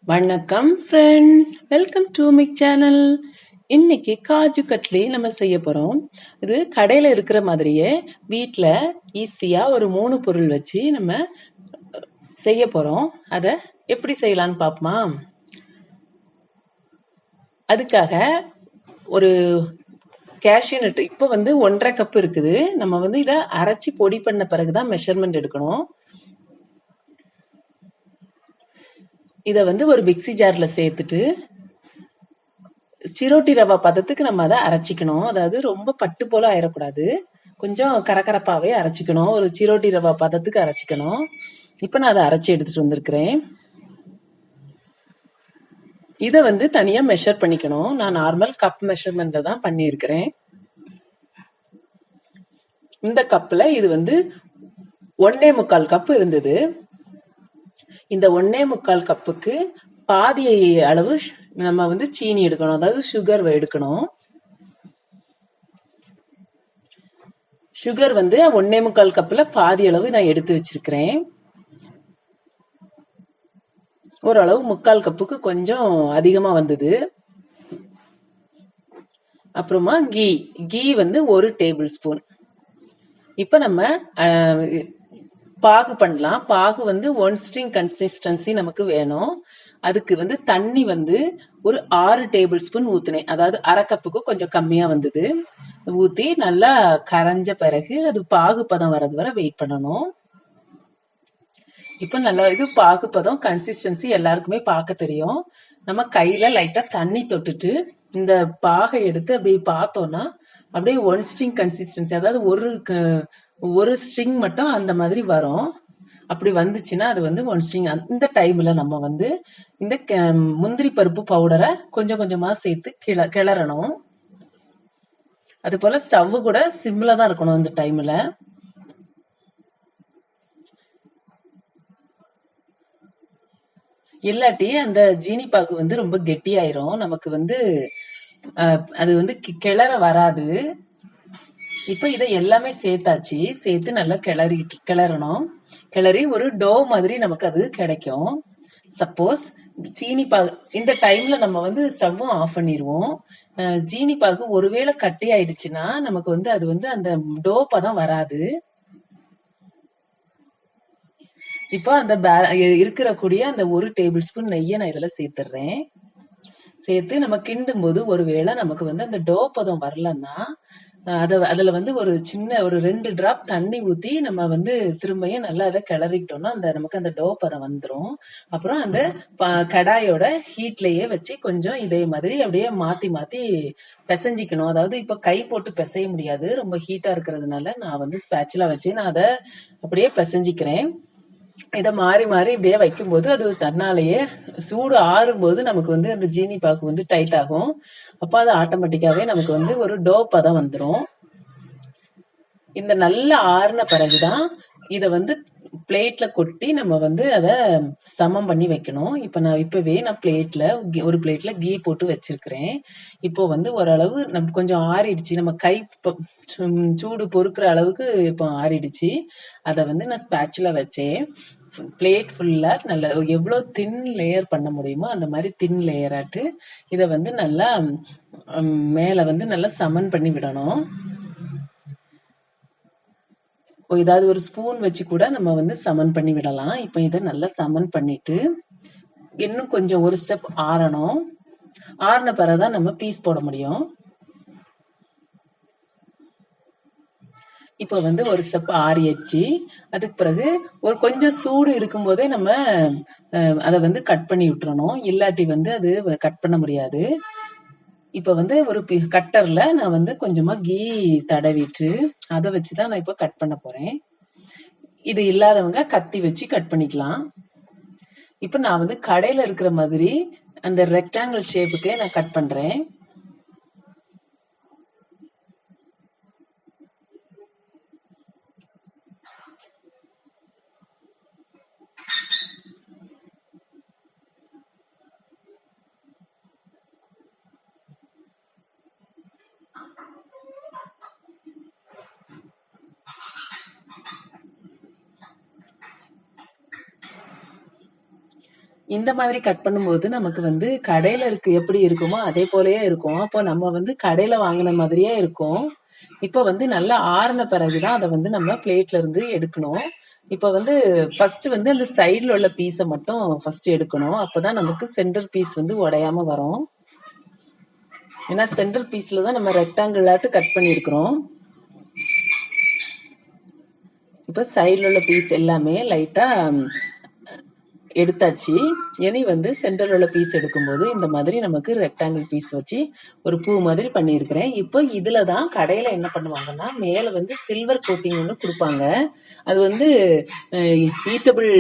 வணக்கம் friends, welcome to மிக் channel. இன்னைக்கு காஜு கட்லி நம்ம செய்ய போறோம். இது கடையில இருக்கிற மாதிரியே வீட்டில் ஈஸியா ஒரு 3 பொருள் வச்சு நம்ம செய்ய போறோம். அதை எப்படி செய்யலான்னு பார்ப்போமா? அதுக்காக ஒரு கேஷ்யூ நட் இப்போ 1.5 கப் இருக்குது. நம்ம இதை அரைச்சி பொடி பண்ண பிறகுதான் மெஷர்மெண்ட் எடுக்கணும். இதை ஒரு மிக்ஸி ஜார்ல சேர்த்துட்டு சிரோட்டி ரவா பதத்துக்கு நம்ம அதை அரைச்சிக்கணும். அதாவது ரொம்ப பட்டு போல ஆயிடக்கூடாது, கொஞ்சம் கரகரப்பாவே அரைச்சிக்கணும். ஒரு சிரோட்டி ரவா பதத்துக்கு அரைச்சிக்கணும். இப்ப நான் அதை அரைச்சி எடுத்துட்டு வந்திருக்கிறேன். இதை தனியா மெஷர் பண்ணிக்கணும். நான் நார்மல் கப் மெஷர்மெண்ட்ல தான் பண்ணியிருக்கிறேன். இந்த கப்ல இது 1.25 கப் இருந்தது. இந்த 1.25 கப்புக்கு பாதி அளவு நம்ம சீனி எடுக்கணும், அதாவது சுகர் எடுக்கணும். சுகர் 1.25 கப்ல பாதி அளவு நான் எடுத்து வச்சிருக்கிறேன். ஓரளவு 3/4 கப்புக்கு கொஞ்சம் அதிகமா வந்தது. அப்புறமா கீ 1 டேபிள் ஸ்பூன். இப்ப நம்ம பாகு பண்ணலாம். பாகு 1 ஸ்ட்ரிங் கன்சிஸ்டன்சி நமக்கு வேணும். அதுக்கு தண்ணி ஒரு 6 டேபிள் ஸ்பூன் ஊத்துனேன். அதாவது அரை கப்புக்கு கொஞ்சம் கம்மியா வந்தது. ஊத்தி நல்லா கரைஞ்ச பிறகு அது பாகு பதம் வர்றது வரை வெயிட் பண்ணணும். இப்ப நல்லா இது பாகு பதம் கன்சிஸ்டன்சி எல்லாருக்குமே பார்க்க தெரியும். நம்ம கையில லைட்டா தண்ணி தொட்டுட்டு இந்த பாகை எடுத்து அப்படியே பார்த்தோம்னா அப்படியே 1 ஸ்ட்ரிங் கன்சிஸ்டன்சி, அதாவது ஒரு ஸ்ட்ரிங் மட்டும் அந்த மாதிரி வரும். அப்படி வந்துச்சுன்னா அது 1 ஸ்ட்ரிங். இந்த டைம்ல நம்ம இந்த முந்திரி பருப்பு பவுடரை கொஞ்சம் கொஞ்சமா சேர்த்து கிளறணும். அது போல ஸ்டவ் கூட சிம்ல தான் இருக்கணும் இந்த டைம்ல. இல்லாட்டி அந்த ஜீனி பாகு ரொம்ப கெட்டியாயிரும். நமக்கு அது கிளற வராது. இப்ப இதை எல்லாமே சேர்த்தாச்சு. சேர்த்து நல்லா கிளறணும். கிளறி ஒரு டோ மாதிரி நமக்கு அது கிடைக்கும். சப்போஸ் சீனி பாகு இந்த டைம்ல நம்ம ஸ்டவ்வும் ஆஃப் பண்ணிடுவோம். ஜீனி பாகு ஒருவேளை கட்டி ஆயிடுச்சுன்னா நமக்கு அது அந்த டோ பதம் வராது. இப்போ அந்த இருக்கிற கூடிய அந்த 1 டேபிள் ஸ்பூன் நெய்யை நான் இதுல சேர்த்துடுறேன். சேர்த்து நம்ம கிண்டும் போது ஒருவேளை நமக்கு அந்த டோ பதம் வரலன்னா அதுல ஒரு சின்ன ஒரு 2 டிராப் தண்ணி ஊத்தி நம்ம திரும்பியும் நல்லா அதை கிளறிக்கிட்டோம்னா நமக்கு அந்த டோ பதம் வந்துடும். அப்புறம் அந்த கடாயோட ஹீட்லயே வச்சு கொஞ்சம் இதே மாதிரி அப்படியே மாத்தி மாத்தி பிசைஞ்சிக்கணும். அதாவது இப்ப கை போட்டு பிசைய முடியாது, ரொம்ப ஹீட்டா இருக்கிறதுனால நான் ஸ்பேச்சுலா வச்சு நான் அதை அப்படியே பிசைஞ்சிக்கிறேன். இதை மாறி மாறி இப்படியே வைக்கும்போது அது தன்னாலேயே சூடு ஆறும்போது நமக்கு அந்த ஜீனி பாக்கு டைட் ஆகும். அப்ப அது ஆட்டோமேட்டிக்காவே நமக்கு ஒரு டோ பதம் வந்துடும். இந்த நல்ல ஆறுன பிறகுதான் இதை பிளேட்ல கொட்டி நம்ம அதை சமம் பண்ணி வைக்கணும். இப்ப நான் இப்பவே பிளேட்ல ஒரு பிளேட்ல கீ போட்டு வச்சிருக்கிறேன். இப்போ ஓரளவு நம்ம கொஞ்சம் ஆறிடுச்சு. நம்ம கை சூடு பொறுக்கிற அளவுக்கு இப்போ ஆறிடுச்சு. அதை நான் ஸ்பேச்சுலா வச்சேன். பிளேட் ஃபுல்லா நல்லா எவ்வளவு தின் லேயர் பண்ண முடியுமோ அந்த மாதிரி தின் லேயராட்டு இதை நல்லா மேல நல்லா சமன் பண்ணி விடணும். ஏதாவது ஒரு ஸ்பூன் வச்சு கூட நம்ம சமன் பண்ணி விடலாம். இப்ப இதை நல்லா சமன் பண்ணிட்டு இன்னும் கொஞ்சம் ஒரு ஸ்டெப் ஆறணும். ஆறின பிறகுதான் நம்ம பீஸ் போட முடியும். இப்ப ஒரு ஸ்டெப் ஆறியாச்சு. அதுக்கு பிறகு ஒரு கொஞ்சம் சூடு இருக்கும் போதே நம்ம அதை கட் பண்ணி விட்டுறணும். இல்லாட்டி அது கட் பண்ண முடியாது. இப்ப ஒரு கட்டர்ல நான் கொஞ்சமா கீ தடவிட்டு அதை வச்சுதான் நான் இப்ப கட் பண்ண போறேன். இது இல்லாதவங்க கத்தி வச்சு கட் பண்ணிக்கலாம். இப்ப நான் கடையில இருக்கிற மாதிரி அந்த ரெக்டாங்கிள் ஷேப்புக்கே நான் கட் பண்றேன். இந்த மாதிரி கட் பண்ணும்போது நமக்கு வந்து கடையில எப்படி இருக்குமோ அதே போலயே இருக்கும். அப்போ நம்ம வந்து கடையில வாங்கின மாதிரியே இருக்கும். இப்போ வந்து நல்லா ஆறுன பிறகுதான் அதை வந்து நம்ம பிளேட்ல இருந்து எடுக்கணும். இப்போ வந்து ஃபர்ஸ்ட் வந்து அந்த சைடுல உள்ள பீஸை மட்டும் ஃபர்ஸ்ட் எடுக்கணும். அப்பதான் நமக்கு சென்டர் பீஸ் வந்து உடையாம வரும். ஏன்னா சென்டர் பீஸ்ல தான் நம்ம ரெக்டாங்கிள் ஆட்டு கட் பண்ணியிருக்கிறோம். இப்போ சைடுல உள்ள பீஸ் எல்லாமே லைட்டா எடுத்தாச்சு. இனி வந்து சென்டர்ல உள்ள பீஸ் எடுக்கும்போது இந்த மாதிரி நமக்கு ரெக்டாங்கிள் பீஸ் வச்சு ஒரு பூ மாதிரி பண்ணியிருக்கிறேன். இப்போ இதுல தான் கடையில என்ன பண்ணுவாங்கன்னா மேல வந்து சில்வர் கோட்டிங் ஒன்று கொடுப்பாங்க. அது வந்து ஈட்டபிள்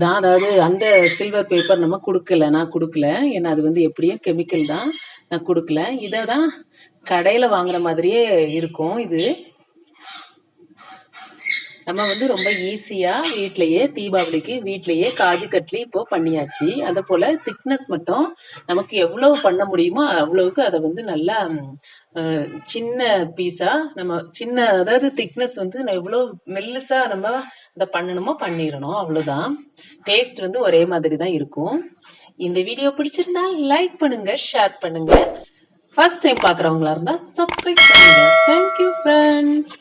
தான். அதாவது அந்த சில்வர் பேப்பர் நம்ம கொடுக்கல, நான் கொடுக்கல. ஏன்னா அது வந்து எப்படியும் கெமிக்கல் தான், நான் கொடுக்கல. இதை தான் கடையில வாங்குற மாதிரியே இருக்கும். இது நம்ம வந்து ரொம்ப ஈஸியா வீட்லயே தீபாவளிக்கு வீட்லயே காஜு கட்லி இப்போ பண்ணியாச்சு. அத போல திக்னஸ் மட்டும் நமக்கு எவ்வளவு பண்ண முடியுமோ அவ்வளவுக்கு அதை வந்து நல்லா சின்ன பீஸா நம்ம சின்ன அதாவது திக்னஸ் வந்து எவ்வளவு மெல்லிசா நம்ம அதை பண்ணணுமோ பண்ணிடணும். அவ்வளவுதான். டேஸ்ட் வந்து ஒரே மாதிரி தான் இருக்கும். இந்த வீடியோ பிடிச்சிருந்தா லைக் பண்ணுங்க, ஷேர் பண்ணுங்க. ஃபர்ஸ்ட் டைம் பாக்குறவங்களா இருந்தா சப்ஸ்கிரைப் பண்ணுங்க. Thank you friends.